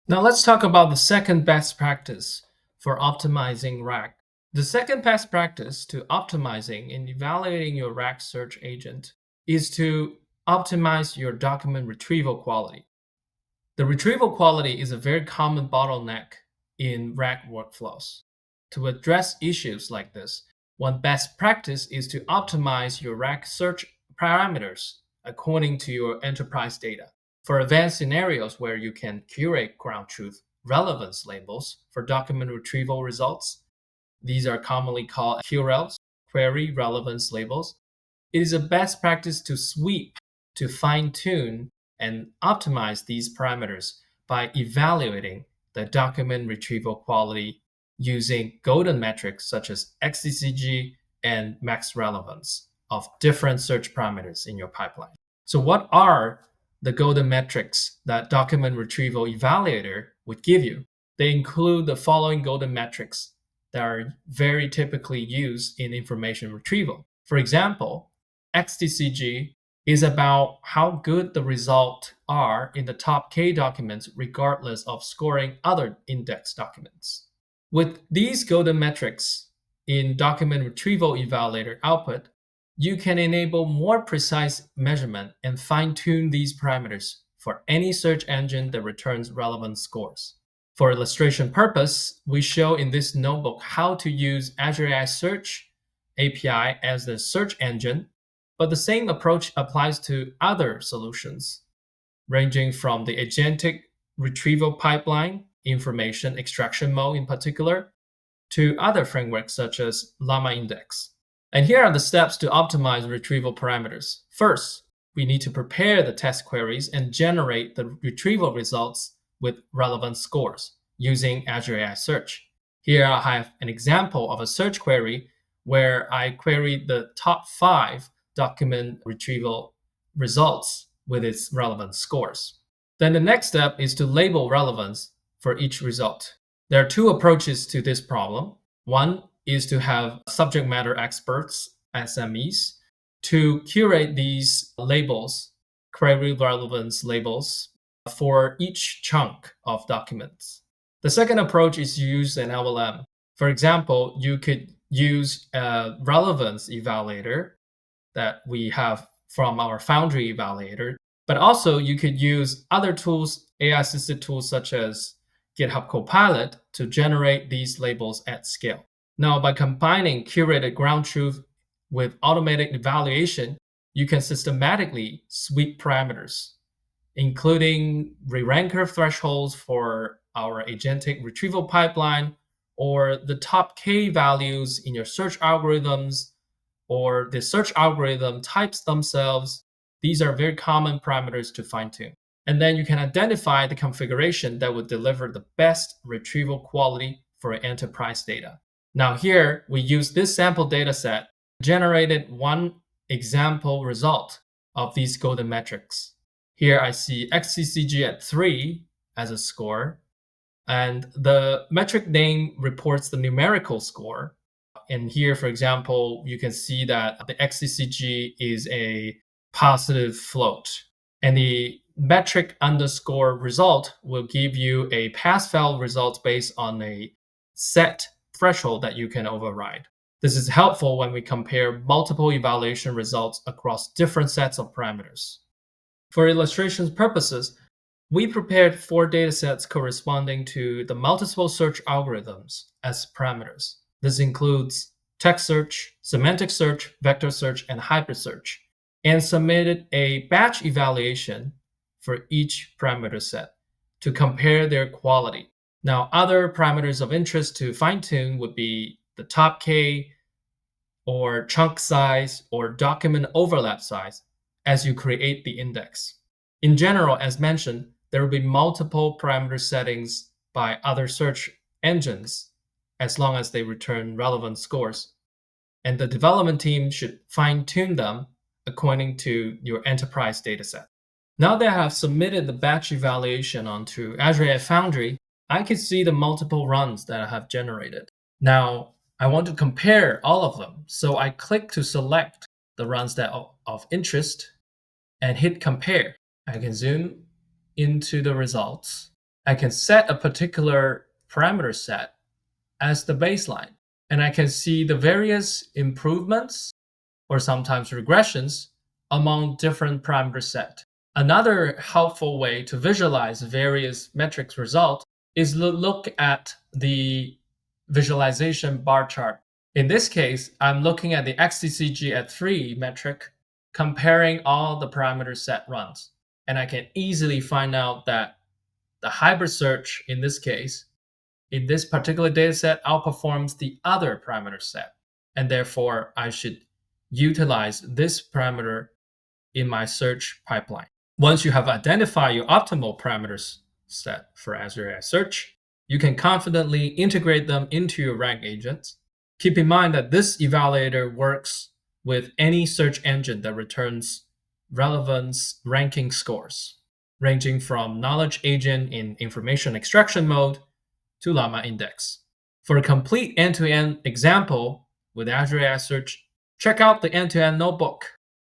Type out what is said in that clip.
Now let's talk about the second best practice for optimizing RAG. The second best practice to optimizing and evaluating your RAG search agent is to optimize your document retrieval quality. The retrieval quality is a very common bottleneck in RAG workflows. To address issues like this, one best practice is to optimize your RAG search parameters according to your enterprise data. For advanced scenarios where you can curate ground truth relevance labels for document retrieval results, these are commonly called QRELs, query relevance labels. It is a best practice to sweep, to fine tune, and optimize these parameters by evaluating the document retrieval quality using golden metrics such as XDCG and max relevance of different search parameters in your pipeline. So, what are the golden metrics that document retrieval evaluator would give you? They include the following golden metrics that are very typically used in information retrieval. For example, XDCG is about how good the results are in the top K documents, regardless of scoring other index documents. With these golden metrics in document retrieval evaluator output, you can enable more precise measurement and fine tune these parameters for any search engine that returns relevant scores. For illustration purpose, we show in this notebook how to use Azure AI Search API as the search engine, but the same approach applies to other solutions, ranging from the agentic retrieval pipeline, information extraction mode in particular, to other frameworks such as Llama Index. And here are the steps to optimize retrieval parameters. First, we need to prepare the test queries and generate the retrieval results with relevant scores using Azure AI Search. Here I have an example of a search query where I queried the top 5 document retrieval results with its relevant scores. Then the next step is to label relevance for each result. There are two approaches to this problem. One is to have subject matter experts, SMEs, to curate these labels, query relevance labels, for each chunk of documents. The second approach is to use an LLM. For example, you could use a relevance evaluator that we have from our Foundry evaluator, but also you could use other tools, AI assisted tools such as GitHub Copilot to generate these labels at scale. Now, by combining curated ground truth with automated evaluation, you can systematically sweep parameters, including re-ranker thresholds for our agentic retrieval pipeline, or the top K values in your search algorithms, or the search algorithm types themselves. These are very common parameters to fine tune. And then you can identify the configuration that would deliver the best retrieval quality for enterprise data. Now here, we use this sample data set, generated one example result of these golden metrics. Here I see XCCG at 3 as a score, and the metric name reports the numerical score. And here, for example, you can see that the XCCG is a positive float. And the metric underscore result will give you a pass-fail result based on a set threshold that you can override. This is helpful when we compare multiple evaluation results across different sets of parameters. For illustration purposes, we prepared 4 datasets corresponding to the multiple search algorithms as parameters. This includes text search, semantic search, vector search, and hybrid search, and submitted a batch evaluation for each parameter set to compare their quality. Now, other parameters of interest to fine-tune would be the top K, or chunk size, or document overlap size as you create the index. In general, as mentioned, there will be multiple parameter settings by other search engines as long as they return relevant scores. And the development team should fine-tune them according to your enterprise dataset. Now that I have submitted the batch evaluation onto Azure AI Foundry, I can see the multiple runs that I have generated. Now, I want to compare all of them, so I click to select the runs that are of interest and hit compare. I can zoom into the results, I can set a particular parameter set as the baseline, and I can see the various improvements or sometimes regressions among different parameter set. Another helpful way to visualize various metrics result is to look at the visualization bar chart. In this case, I'm looking at the nDCG at 3 metric, comparing all the parameter set runs. And I can easily find out that the hybrid search in this case, in this particular data set, outperforms the other parameter set. And therefore, I should utilize this parameter in my search pipeline. Once you have identified your optimal parameters set for Azure AI Search, you can confidently integrate them into your rank agents. Keep in mind that this evaluator works with any search engine that returns relevance ranking scores, ranging from knowledge agent in information extraction mode to Llama Index. For a complete end-to-end example with Azure AI Search, check out the end-to-end notebook